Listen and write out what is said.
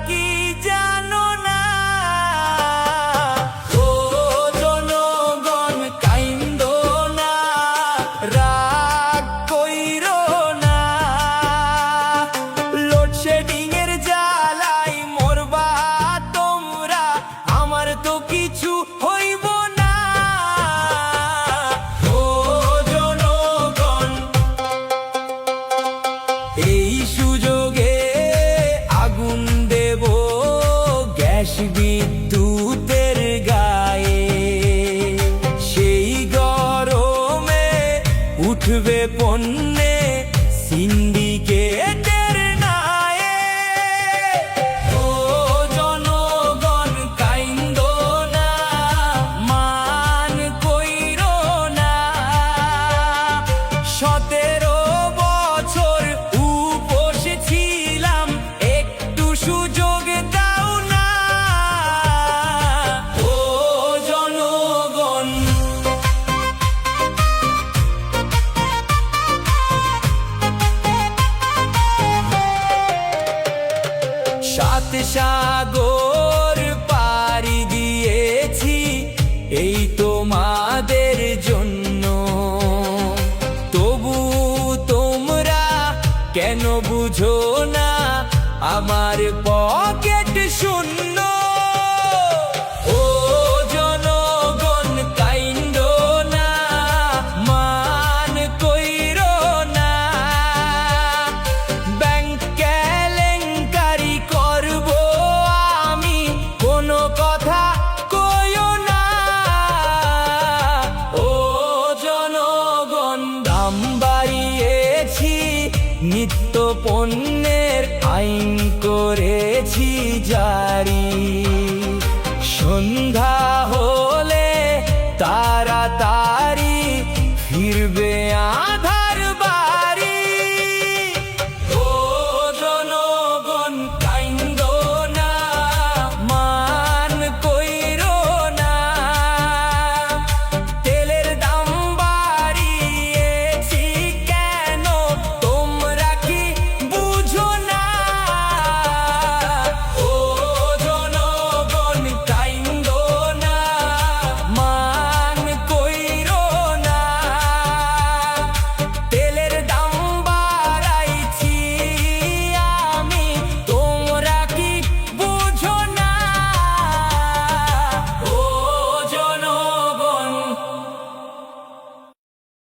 কি জানো না? ও জনগণ কাইন্দো না, রাগ কইরো না। লোডশেডিং এর জ্বালাই মরবা তোমরা, আমার তো কিছু হইব না। ও জনগণ, এই সুযোগে আগুন দেব গ্যাস বিদ্যুতের গায়ে। সেই গরমে উঠবে পণ্যে সিন্ডিকেটের নায়ে। ও জনগণ কাইন্দো না, মান কইরো না। 17 বছর উপোস ছিলাম, একটু সুযোগ দাও না। ও জনগণ, সাত সাগর পাড়ি দিয়েছি এই তোমাদের জন্য। তবু তোমরা কেন বুঝো না, আমার পকেট শূন্য। ও জনগণ কাইন্দো না, মান কইরো না। ব্যাংক কেলেঙ্কারি করব আমি, কোনো কথা কইও না। ও জনগণ, দাম বাড়িয়েছি, নিত্য পণ্যের আইন করেছি যা।